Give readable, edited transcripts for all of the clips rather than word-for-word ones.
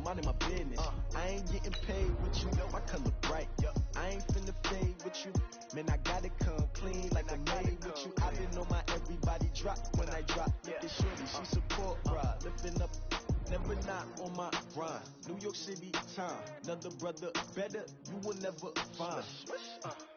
minding my business. I ain't getting paid, but you know I color bright. I ain't finna fade with you. Man, I gotta come clean like I made with you. I been on my everybody drop when I drop. Look at shorty, she support ride. Lifting up, never not on my grind. New York City time. Another brother better, you will never find.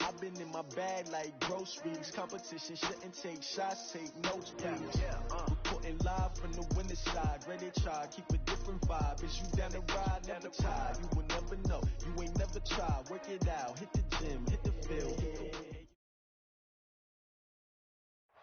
I've been in my bag like groceries. Competition shouldn't take shots, take notes, please. Reporting live from the winning side. Ready to try, keep a different vibe. Is you down the ride, never tired. You will never know, you ain't never tried. Work it out, hit the gym, hit the field.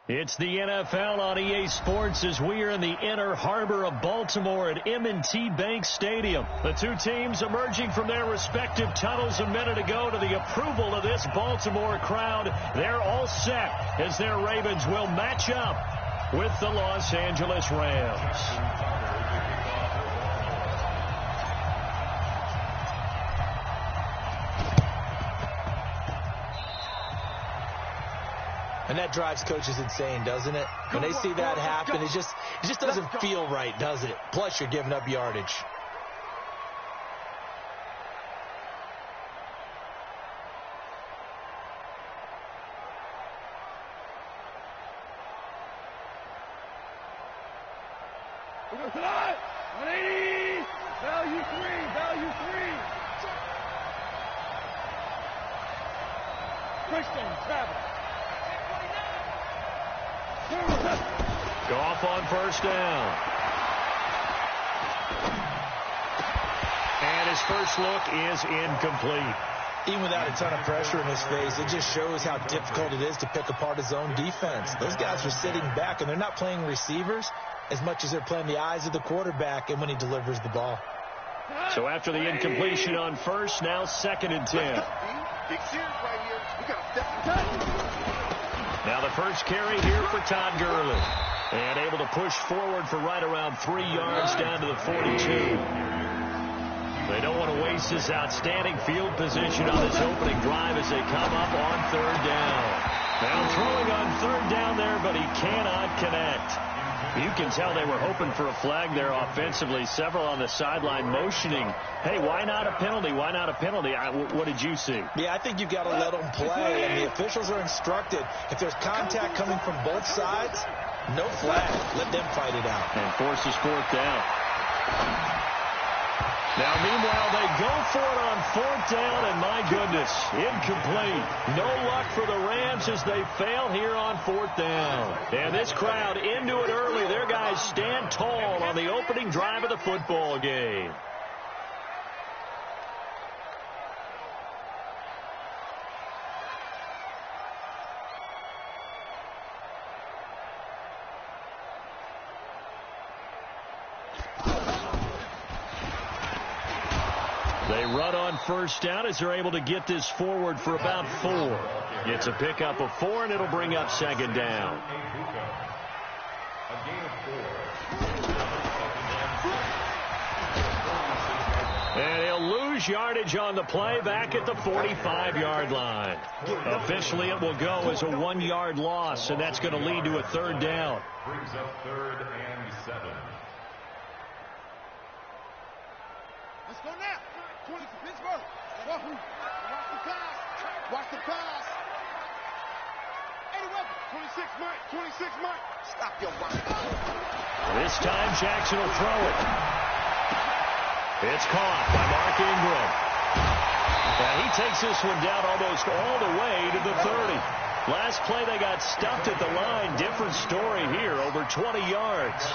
It's the NFL on EA Sports as we are in the inner harbor of Baltimore at M&T Bank Stadium. The two teams emerging from their respective tunnels a minute ago to the approval of this Baltimore crowd. They're all set as their Ravens will match up with the Los Angeles Rams. And that drives coaches insane, doesn't it? When they see that happen, it just doesn't feel right, does it? Plus, you're giving up yardage. Value three. Christian, Travis. Goff on first down. And his first look is incomplete. Even without a ton of pressure in his face, it just shows how difficult it is to pick apart his own defense. Those guys are sitting back, and they're not playing receivers as much as they're playing the eyes of the quarterback and when he delivers the ball. So after the incompletion on first, now 2nd and 10. Now the first carry here for Todd Gurley. And able to push forward for right around 3 yards down to the 42. They don't want to waste this outstanding field position on this opening drive as they come up on 3rd down. Now throwing on 3rd down there, but he cannot connect. You can tell they were hoping for a flag there offensively. Several on the sideline motioning, hey, why not a penalty? Why not a penalty? What did you see? Yeah, I think you've got to let them play, and the officials are instructed. If there's contact coming from both sides, no flag. Let them fight it out. And forces 4th down. Now, meanwhile, they go for it on 4th down, and my goodness, incomplete. No luck for the Rams as they fail here on 4th down. And this crowd into it early. Their guys stand tall on the opening drive of the football game. They run on first down as they're able to get this forward for about 4. It's a pickup of 4, and it'll bring up 2nd down. And he'll lose yardage on the play back at the 45-yard line. Officially, it will go as a 1-yard loss, and that's going to lead to a 3rd down. Brings up 3rd and 7. Let's go now. 20 for Pittsburgh. Watch the pass. Watch the pass. 26 Mike. Stop your run. This time Jackson will throw it. It's caught by Mark Ingram. And he takes this one down almost all the way to the 30. Last play they got stuffed at the line. Different story here, over 20 yards.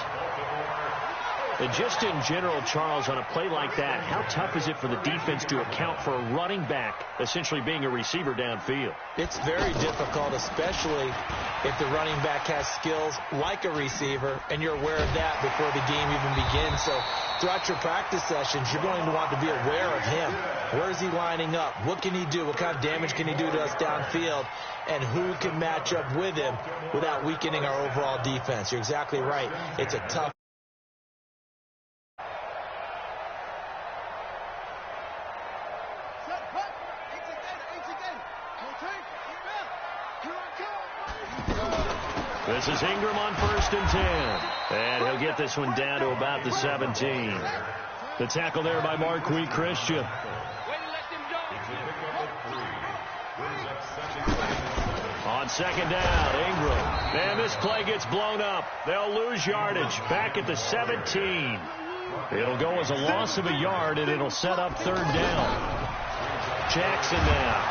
And just in general, Charles, on a play like that, how tough is it for the defense to account for a running back essentially being a receiver downfield? It's very difficult, especially if the running back has skills like a receiver, and you're aware of that before the game even begins. So throughout your practice sessions, you're going to want to be aware of him. Where is he lining up? What can he do? What kind of damage can he do to us downfield? And who can match up with him without weakening our overall defense? You're exactly right. It's a tough. This is Ingram on 1st and 10. And he'll get this one down to about the 17. The tackle there by Marquis Christian. On second down, Ingram. And this play gets blown up. They'll lose yardage. Back at the 17. It'll go as a loss of a yard, and it'll set up third down. Jackson now.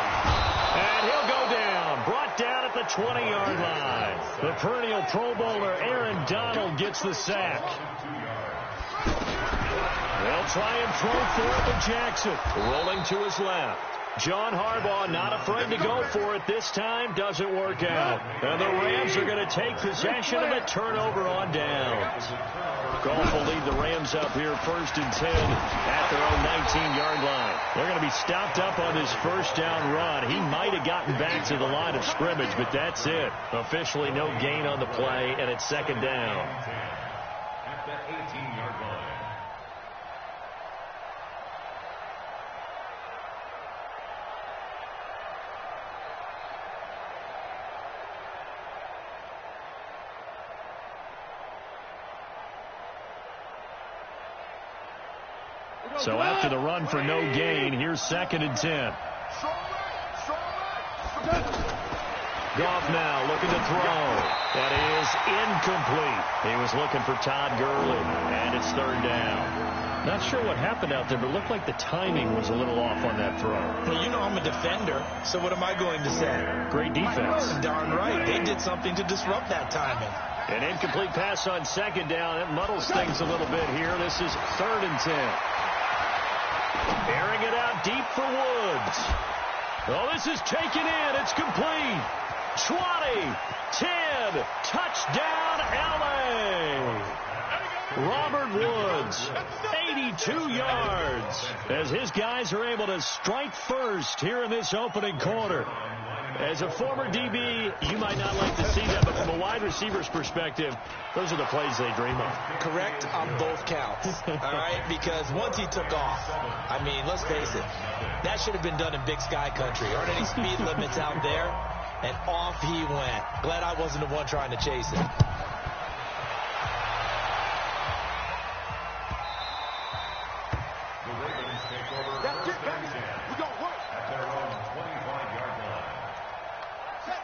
And he'll go down. Brought down at the 20-yard line. The perennial Pro Bowler Aaron Donald gets the sack. They'll try and throw for it with Jackson. Rolling to his left. John Harbaugh not afraid to go for it this time. Doesn't work out. And the Rams are going to take possession of a turnover on downs. Goff will lead the Rams up here 1st and 10 at their own 19-yard line. They're going to be stopped up on this first down run. He might have gotten back to the line of scrimmage, but that's it. Officially no gain on the play, and it's second down. At the 18-yard line. So after the run for no gain, here's 2nd and 10. Goff now looking to throw. That is incomplete. He was looking for Todd Gurley, and it's third down. Not sure what happened out there, but it looked like the timing was a little off on that throw. Well, you know I'm a defender, so what am I going to say? Great defense. Darn right. They did something to disrupt that timing. An incomplete pass on second down. It muddles things a little bit here. This is 3rd and 10. Airing it out deep for Woods. Oh, this is taken in. It's complete. 20, 10, touchdown, L.A. Robert Woods, 82 yards, as his guys are able to strike first here in this opening quarter. As a former DB, you might not like to see that, but from a wide receiver's perspective, those are the plays they dream of. Correct on both counts, all right? Because once he took off, I mean, let's face it, that should have been done in Big Sky country. Aren't any speed limits out there? And off he went. Glad I wasn't the one trying to chase it.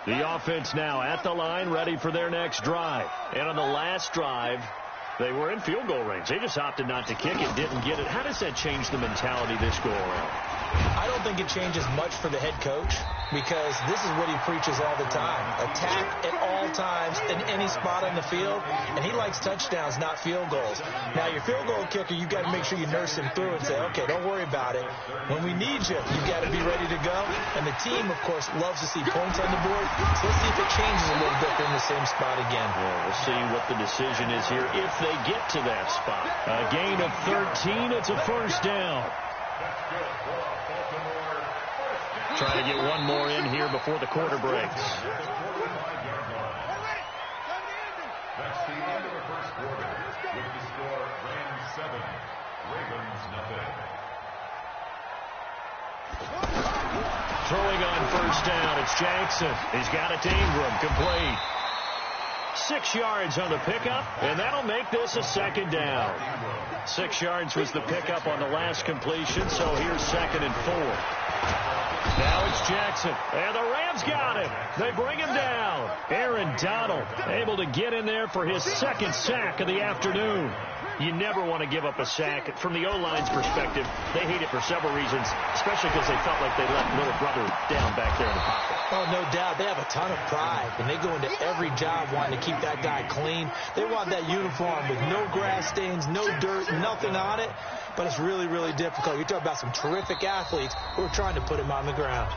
The offense now at the line, ready for their next drive. And on the last drive, they were in field goal range. They just opted not to kick it, didn't get it. How does that change the mentality this go around? I don't think it changes much for the head coach, because this is what he preaches all the time. Attack at all times in any spot on the field, and he likes touchdowns, not field goals. Now, your field goal kicker, you've got to make sure you nurse him through and say, okay, don't worry about it. When we need you, you've got to be ready to go. And the team, of course, loves to see points on the board. So let's see if it changes a little bit. They're in the same spot again. Yeah, we'll see what the decision is here if they get to that spot. A gain of 13, it's a first down. Trying to get one more in here before the quarter breaks. That's the end of the first quarter. With the score, Rams 7, Ravens nothing. Throwing on first down, it's Jackson. He's got it to Ingram, complete. 6 yards on the pickup, and that'll make this a second down. 6 yards was the pickup on the last completion, so here's 2nd and 4. Now it's Jackson, and the Rams got him. They bring him down. Aaron Donald able to get in there for his 2nd sack of the afternoon. You never want to give up a sack. From the O-line's perspective, they hate it for several reasons, especially because they felt like they left little brother down back there in the pocket. Oh, no doubt. They have a ton of pride, and they go into every job wanting to keep that guy clean. They want that uniform with no grass stains, no dirt, nothing on it, but it's really, really difficult. You're talking about some terrific athletes who are trying to put him on the ground.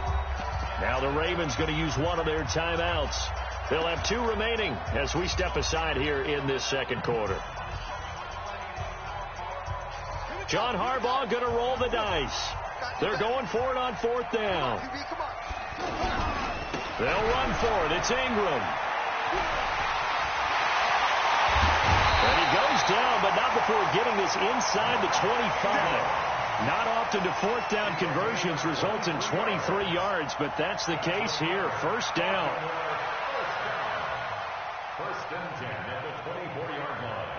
Now the Ravens going to use one of their timeouts. They'll have 2 remaining as we step aside here in this second quarter. John Harbaugh going to roll the dice. They're going for it on 4th down. They'll run for it. It's Ingram. And he goes down, but not before getting this inside the 25. Not often do 4th down conversions result in 23 yards, but that's the case here. First down. First and 10 at the 24-yard line.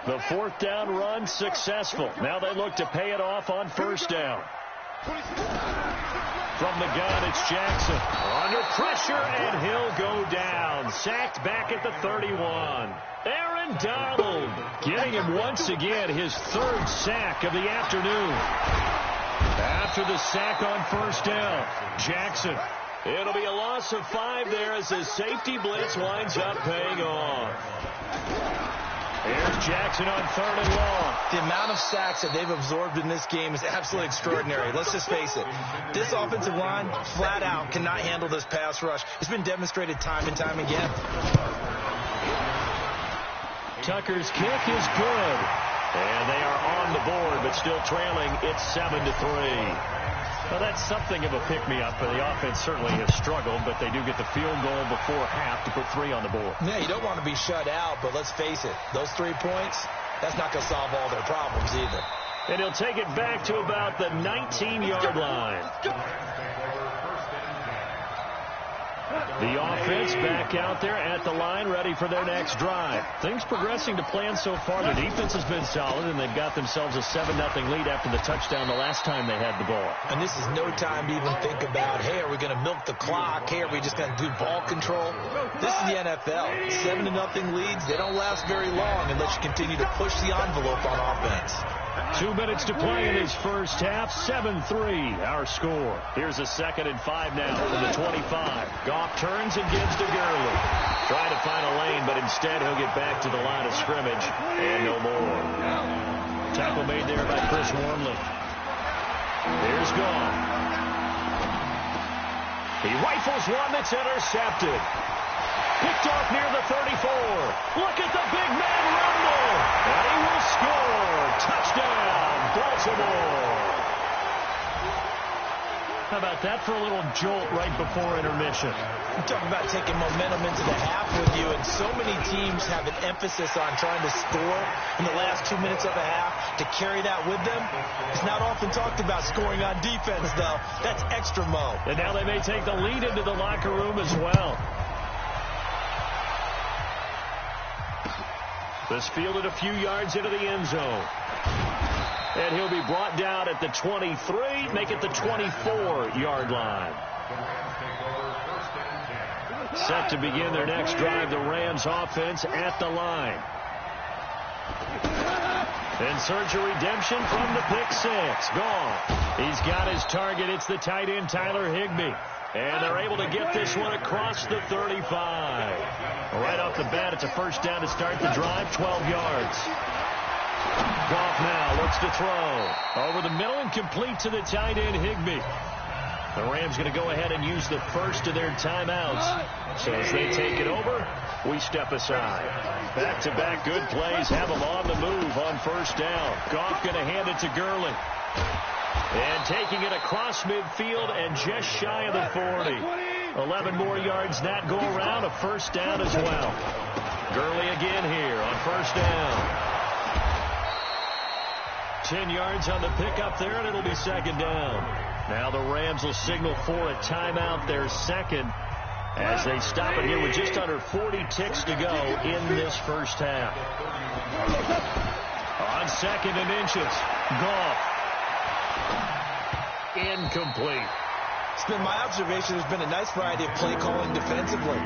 The fourth down run successful. Now they look to pay it off on first down. From the gun, it's Jackson. Under pressure, and he'll go down. Sacked back at the 31. Aaron Donald getting him once again his third sack of the afternoon. After the sack on first down, Jackson. It'll be a loss of 5 there as the safety blitz winds up paying off. Here's Jackson on 3rd and long. The amount of sacks that they've absorbed in this game is absolutely extraordinary. Let's just face it. This offensive line, flat out, cannot handle this pass rush. It's been demonstrated time and time again. Tucker's kick is good. And they are on the board, but still trailing. It's 7-3. Well, that's something of a pick-me-up. The offense certainly has struggled, but they do get the field goal before half to put 3 on the board. Yeah, you don't want to be shut out, but let's face it. Those 3 points, that's not going to solve all their problems either. And he'll take it back to about the 19-yard line. The offense back out there at the line, ready for their next drive. Things progressing to plan so far. The defense has been solid, and they've got themselves a 7-0 lead after the touchdown the last time they had the ball. And this is no time to even think about, hey, are we going to milk the clock? Hey, are we just going to do ball control? This is the NFL. 7-0 leads, they don't last very long unless you continue to push the envelope on offense. 2 minutes to play in his first half. 7-3, our score. Here's a 2nd and 5 now from the 25. Goff turns and gives to Gurley. Trying to find a lane, but instead he'll get back to the line of scrimmage. And no more. Tackle made there by Chris Wormley. Here's Goff. He rifles one that's intercepted. Picked off near the 34. Look at the big man rumble. And he will score. Touchdown, Baltimore. How about that for a little jolt right before intermission? I'm talking about taking momentum into the half with you, and so many teams have an emphasis on trying to score in the last 2 minutes of a half. To carry that with them, it's not often talked about scoring on defense, though. That's extra mo. And now they may take the lead into the locker room as well. This fielded a few yards into the end zone. And he'll be brought down at the 23, make it the 24-yard line. Set to begin their next drive, the Rams offense at the line. In search of redemption from the pick six. Gone. He's got his target. It's the tight end, Tyler Higbee. And they're able to get this one across the 35. Right off the bat, it's a first down to start the drive, 12 yards. Goff now looks to throw. Over the middle and complete to the tight end, Higbee. The Rams going to go ahead and use the first of their timeouts. So as they take it over, we step aside. Back-to-back good plays have them on the move on first down. Goff going to hand it to Gurley. And taking it across midfield and just shy of the 40. 11 more yards that go around, a first down as well. Gurley again here on first down. 10 yards on the pickup there, and it'll be second down. Now the Rams will signal for a timeout, their second, as they stop it here with just under 40 ticks to go in this first half. On 2nd and inches, Goff. Incomplete. It's been my observation there's been a nice variety of play calling defensively.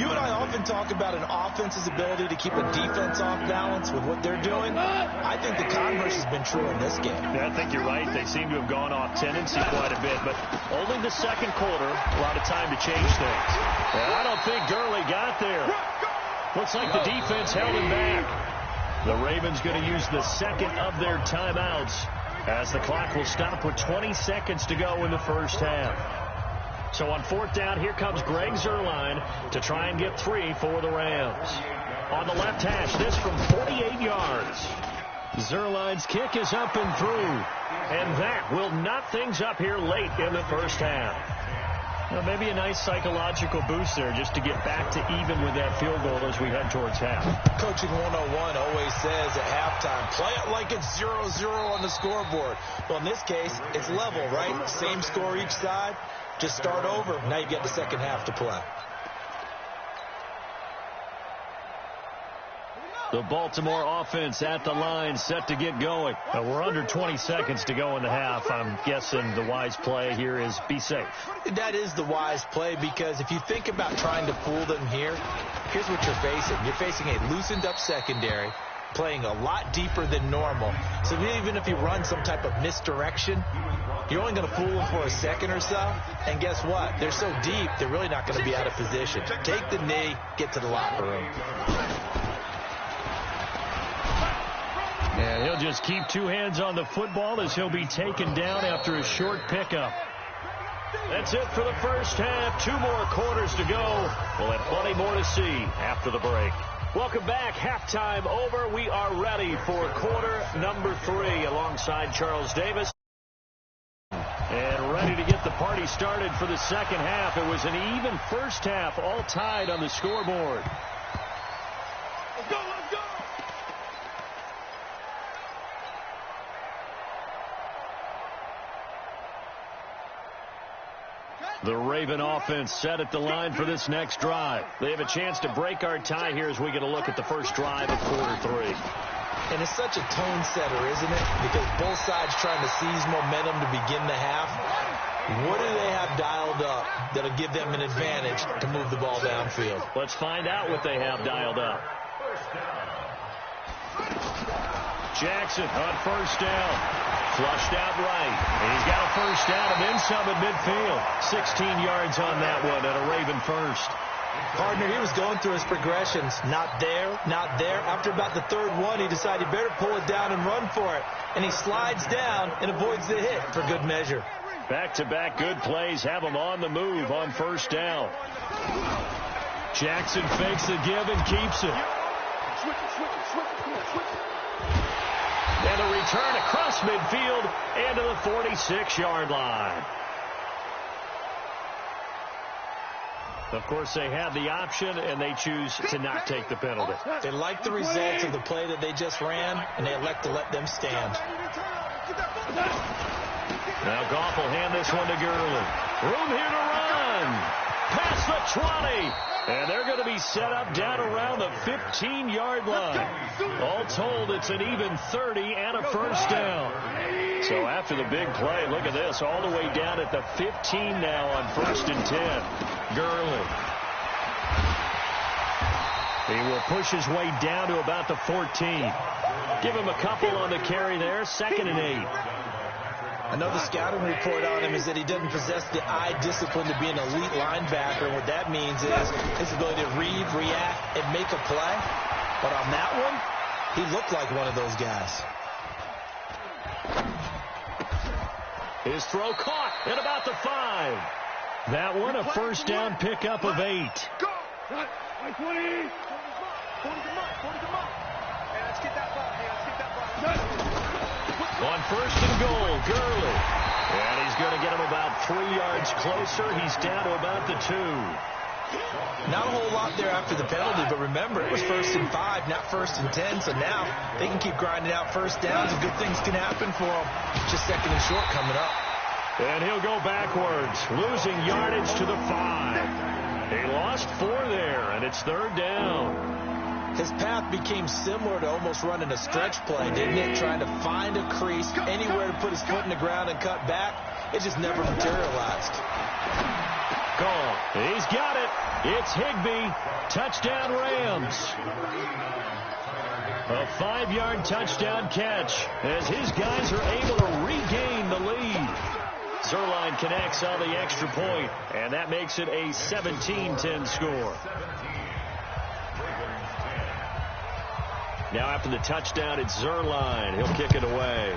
You and I often talk about an offense's ability to keep a defense off balance with what they're doing. I think the converse has been true in this game. Yeah, I think you're right. They seem to have gone off tendency quite a bit, but only the second quarter, a lot of time to change things. I don't think Gurley got there. Looks like the defense held him back. The Ravens going to use the second of their timeouts, as the clock will stop with 20 seconds to go in the first half. So on fourth down, here comes Greg Zuerlein to try and get 3 for the Rams. On the left hash, this from 48 yards. Zuerlein's kick is up and through. And that will knot things up here late in the first half. Well, maybe a nice psychological boost there just to get back to even with that field goal as we head towards half. Coaching 101 always says at halftime, play it like it's 0-0 on the scoreboard. Well, in this case, it's level, right? Same score each side. Just start over. Now you get the second half to play. The Baltimore offense at the line, set to get going. We're under 20 seconds to go in the half. I'm guessing the wise play here is be safe. That is the wise play, because if you think about trying to fool them here, here's what you're facing. You're facing a loosened up secondary, playing a lot deeper than normal. So even if you run some type of misdirection, you're only going to fool them for a second or so. And guess what? They're so deep, they're really not going to be out of position. Take the knee, get to the locker room. And he'll just keep two hands on the football as he'll be taken down after a short pickup. That's it for the first half. 2 more quarters to go. We'll have plenty more to see after the break. Welcome back. Halftime over. We are ready for quarter number 3 alongside Charles Davis. And ready to get the party started for the second half. It was an even first half, all tied on the scoreboard. Let's go, let's go! The Raven offense set at the line for this next drive. They have a chance to break our tie here as we get a look at the first drive of quarter 3. And it's such a tone setter, isn't it? Because both sides trying to seize momentum to begin the half. What do they have dialed up that'll give them an advantage to move the ball downfield? Let's find out what they have dialed up. Jackson on first down. Flushed out right. And he's got a first down and then some at midfield. 16 yards on that one at a Raven first. Partner, he was going through his progressions. Not there, not there. After about the third one, he decided he better pull it down and run for it. And he slides down and avoids the hit for good measure. Back-to-back good plays have him on the move on first down. Jackson fakes the give and keeps it. And a return across midfield and to the 46-yard line. Of course, they have the option, and they choose to not take the penalty. They like the results of the play that they just ran, and they elect to let them stand. Now Goff will hand this one to Gurley. Room here to run. Past the 20. And they're going to be set up down around the 15-yard line. All told, it's an even 30 and a first down. So after the big play, look at this, all the way down at the 15 now on 1st and 10. Gurley. He will push his way down to about the 14. Give him a couple on the carry there, 2nd and 8. Another scouting report on him is that he doesn't possess the eye discipline to be an elite linebacker. And what that means is his ability to read, react, and make a play. But on that one, he looked like one of those guys. His throw caught at about the 5. That one a first down pickup of 8. Go! 20! 40 come up. Hey, let's get that ball. On 1st and goal, Gurley. And he's going to get him about 3 yards closer. He's down to about the 2. Not a whole lot there after the penalty, but remember, it was 1st and 5, not 1st and 10. So now they can keep grinding out first downs, and good things can happen for them. Just 2nd and short coming up. And he'll go backwards, losing yardage to the 5. He lost 4 there, and it's 3rd down. His path became similar to almost running a stretch play, didn't it? Trying to find a crease, anywhere to put his foot in the ground and cut back. It just never materialized. Call. He's got it. It's Higbee. Touchdown Rams. A 5-yard touchdown catch as his guys are able to regain the lead. Zerline connects on the extra point, and that makes it a 17-10 score. Now after the touchdown, it's Zerline. He'll kick it away.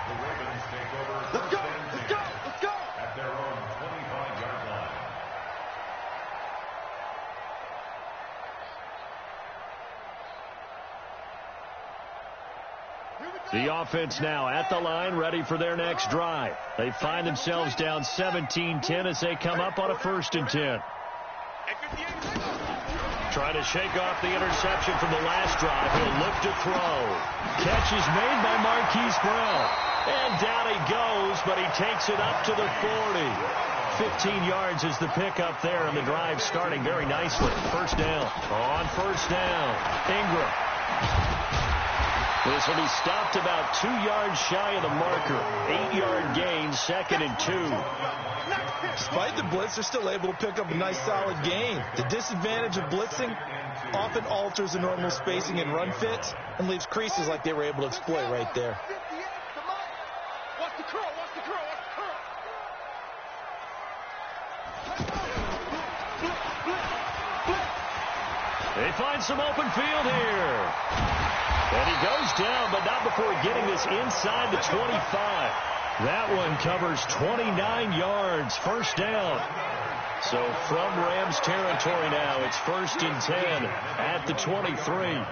The Ravens take over. Let's go! At their own 25-yard line. The offense now at the line, ready for their next drive. They find themselves down 17-10 as they come up on a 1st and 10. Trying to shake off the interception from the last drive. He'll look to throw. Catch is made by Marquise Brown. And down he goes, but he takes it up to the 40. 15 yards is the pickup there, and the drive starting very nicely. First down. On first down, Ingram. This will be stopped about 2 yards shy of the marker. 8-yard gain, 2nd and 2. Despite the blitz, they're still able to pick up a nice, solid gain. The disadvantage of blitzing often alters the normal spacing and run fits and leaves creases like they were able to exploit right there. Watch the curl, watch the curl, watch the curl. They find some open field here. And he goes down, but not before getting this inside the 25. That one covers 29 yards. First down. So from Rams territory now, it's 1st and 10 at the 23.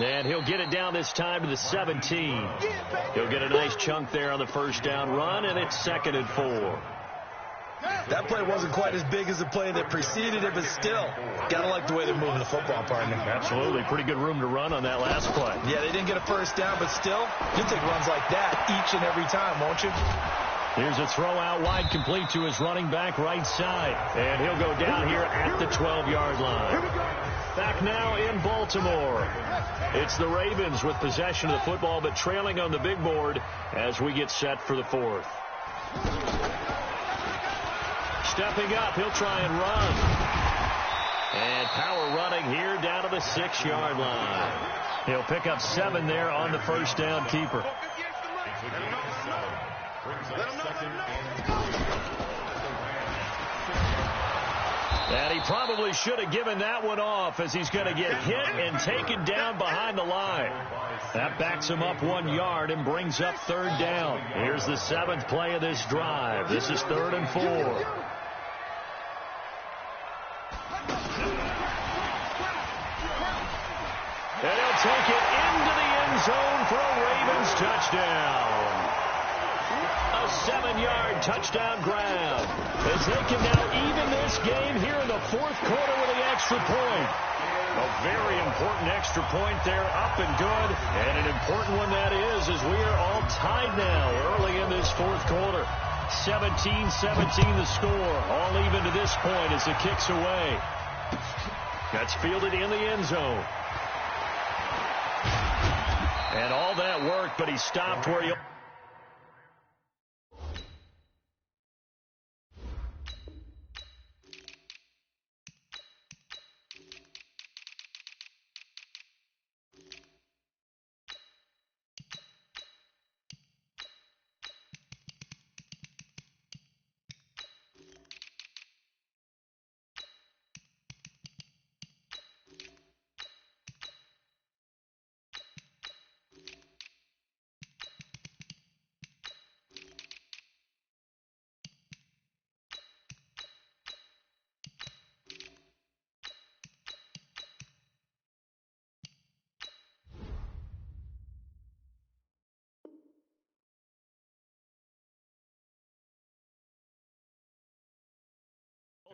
And he'll get it down this time to the 17. He'll get a nice chunk there on the first down run, and it's 2nd and 4. That play wasn't quite as big as the play that preceded it, but still, gotta like the way they're moving the football, partner. Absolutely. Pretty good room to run on that last play. Yeah, they didn't get a first down, but still, you'll take runs like that each and every time, won't you? Here's a throw out wide, complete to his running back right side. And he'll go down here at the 12-yard line. Back now in Baltimore. It's the Ravens with possession of the football, but trailing on the big board as we get set for the 4th. Stepping up, he'll try and run. And power running here down to the 6-yard line. He'll pick up 7 there on the first down keeper. And he probably should have given that one off as he's going to get hit and taken down behind the line. That backs him up 1 yard and brings up 3rd down. Here's the 7th play of this drive. This is 3rd and 4. And he'll take it into the end zone for a Ravens touchdown. A 7-yard touchdown grab as they can now even this game here in the 4th quarter with the extra point. A very important extra point there, up and good. And an important one that is, as we are all tied now early in this 4th quarter. 17-17 the score. All even to this point as the kick's away. That's fielded in the end zone. And all that worked, but he stopped where he...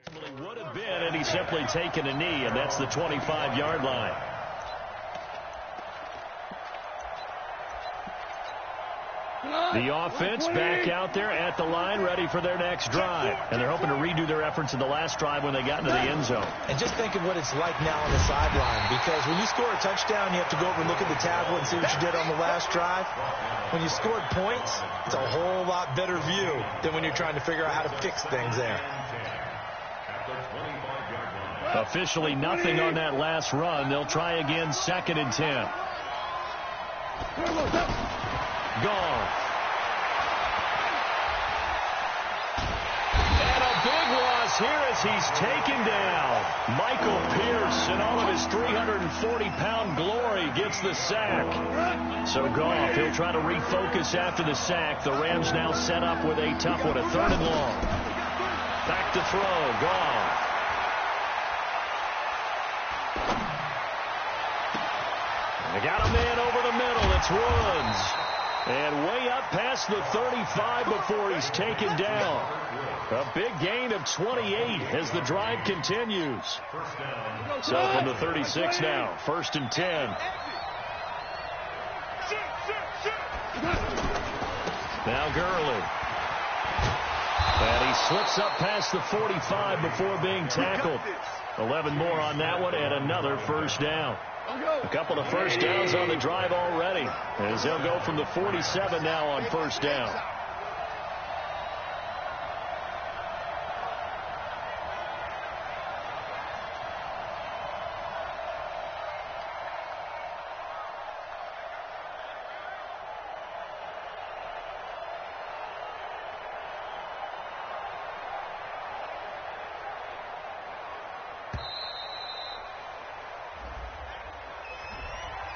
ultimately would have been, and he's simply taken a knee, and that's the 25-yard line. The offense back out there at the line, ready for their next drive. And they're hoping to redo their efforts in the last drive when they got into the end zone. And just think of what it's like now on the sideline, because when you score a touchdown, you have to go over and look at the tablet and see what you did on the last drive. When you scored points, it's a whole lot better view than when you're trying to figure out how to fix things there. Officially nothing on that last run. They'll try again, 2nd and 10. Gone. And a big loss here as he's taken down. Michael Pierce, in all of his 340-pound glory, gets the sack. So Goff, he'll try to refocus after the sack. The Rams now set up with a tough one, a 3rd and long. Back to throw, Goff. They got a man over the middle. It's Woods. And way up past the 35 before he's taken down. A big gain of 28 as the drive continues. So from the 36 now, 1st and 10. Now Gurley. And he slips up past the 45 before being tackled. 11 more on that one and another first down. A couple of first downs on the drive already, as they'll go from the 47 now on first down.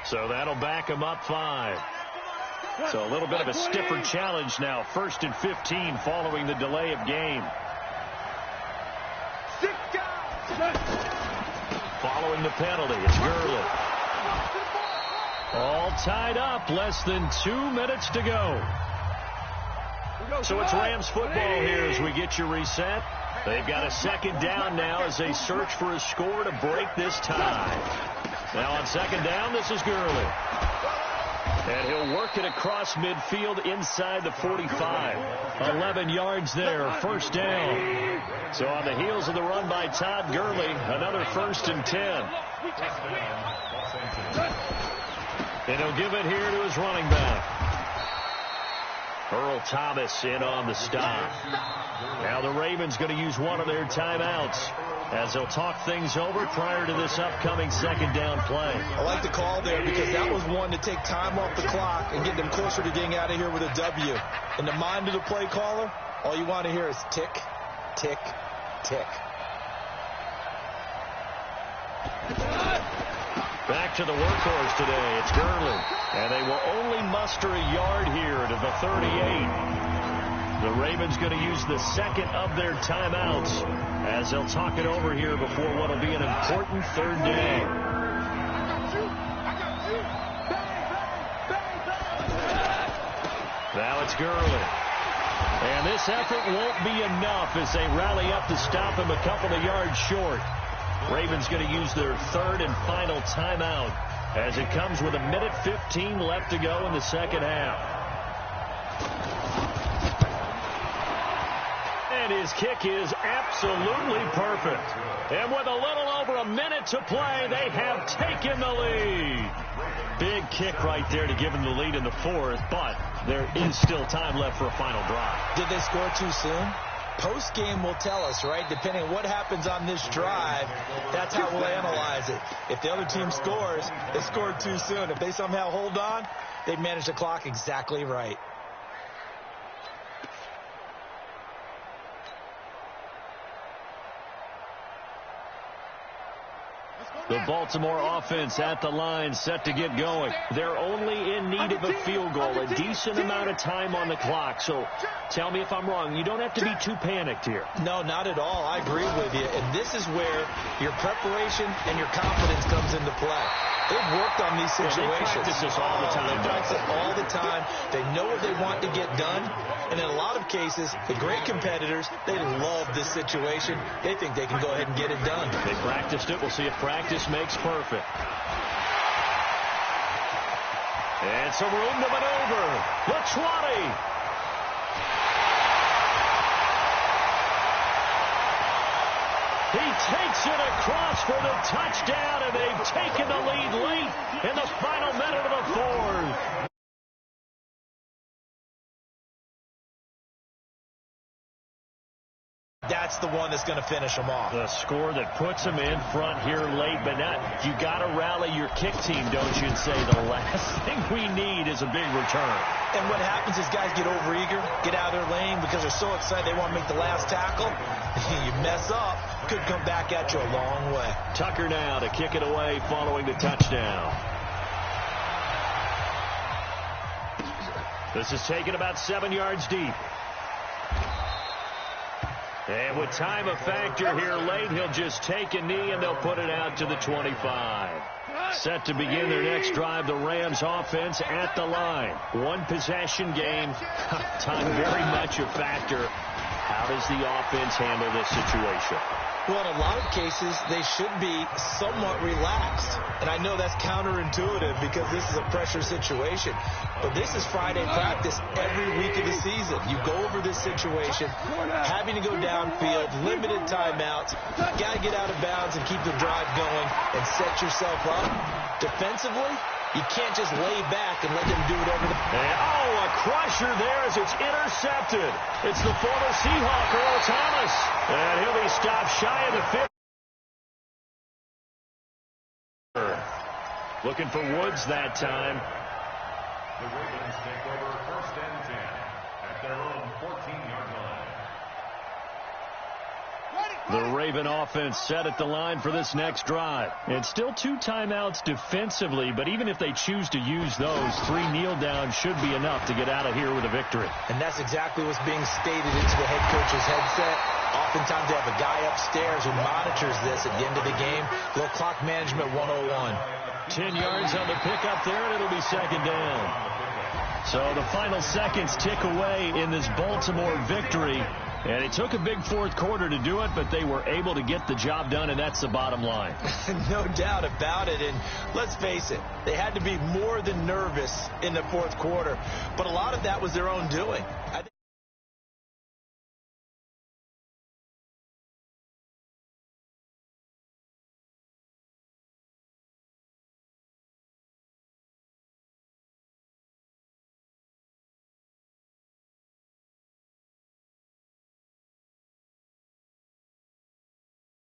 So that'll back him up 5. So a little bit of a stiffer challenge now. 1st and 15 following the delay of game. Following the penalty, it's Gurley. All tied up. Less than 2 minutes to go. So it's Rams football here as we get you reset. They've got a second down now as they search for a score to break this tie. Now on second down, this is Gurley. And he'll work it across midfield inside the 45. 11 yards there, first down. So on the heels of the run by Todd Gurley, another 1st and 10. And he'll give it here to his running back. Earl Thomas in on the stop. Now the Ravens going to use one of their timeouts as they'll talk things over prior to this upcoming second down play. I like the call there because that was one to take time off the clock and get them closer to getting out of here with a W. In the mind of the play caller, all you want to hear is tick, tick, tick. Back to the workhorse today. It's Gurley. And they will only muster a yard here to the 38. The Ravens going to use the second of their timeouts as they'll talk it over here before what will be an important third down. Now it's Gurley. And this effort won't be enough as they rally up to stop him a couple of yards short. Ravens going to use their third and final timeout as it comes with 1:15 left to go in the second half. And his kick is absolutely perfect. And with a little over a minute to play, they have taken the lead. Big kick right there to give them the lead in the fourth, but there is still time left for a final drive. Did they score too soon? Post-game will tell us, right? Depending on what happens on this drive, that's how we'll analyze it. If the other team scores, they scored too soon. If they somehow hold on, they managed the clock exactly right. The Baltimore offense at the line, set to get going. They're only in need of a field goal, a decent amount of time on the clock. So tell me if I'm wrong. You don't have to be too panicked here. No, not at all. I agree with you. And this is where your preparation and your confidence comes into play. They've worked on these situations. They practice this all the time. They practice it all the time. They know what they want to get done. And in a lot of cases, the great competitors, they love this situation. They think they can go ahead and get it done. They practiced it. We'll see if practice makes perfect. And some room to maneuver. The 20. He takes it across for the touchdown, and they've taken the lead late in the final minute of the fourth. That's the one that's going to finish them off. The score that puts them in front here late, but not. You got to rally your kick team, don't you, and say the last thing we need is a big return. And what happens is guys get overeager, get out of their lane because they're so excited they want to make the last tackle. You mess up, could come back at you a long way. Tucker now to kick it away following the touchdown. This is taken about 7 yards deep. And with time a factor here late, he'll just take a knee and they'll put it out to the 25. Set to begin their next drive, the Rams offense at the line. One possession game. Time very much a factor. How does the offense handle this situation? Well, in a lot of cases, they should be somewhat relaxed. And I know that's counterintuitive because this is a pressure situation. But this is Friday practice every week of the season. You go over this situation, having to go downfield, limited timeouts. You got to get out of bounds and keep the drive going and set yourself up. Defensively, you can't just lay back and let them do whatever. A crusher there as it's intercepted. It's the former Seahawk, Earl Thomas. And he'll be stopped shy of the 50. Looking for Woods that time. The Ravens take over 1st and 10 at their own 14-yard line. The Raven offense set at the line for this next drive. And still 2 timeouts defensively, but even if they choose to use those, 3 kneel downs should be enough to get out of here with a victory. And that's exactly what's being stated into the head coach's headset. Oftentimes they have a guy upstairs who monitors this at the end of the game. Little clock management 101. 10 yards on the pickup there, and it'll be 2nd down. So the final seconds tick away in this Baltimore victory. And it took a big 4th quarter to do it, but they were able to get the job done, and that's the bottom line. No doubt about it. And let's face it, they had to be more than nervous in the 4th quarter. But a lot of that was their own doing.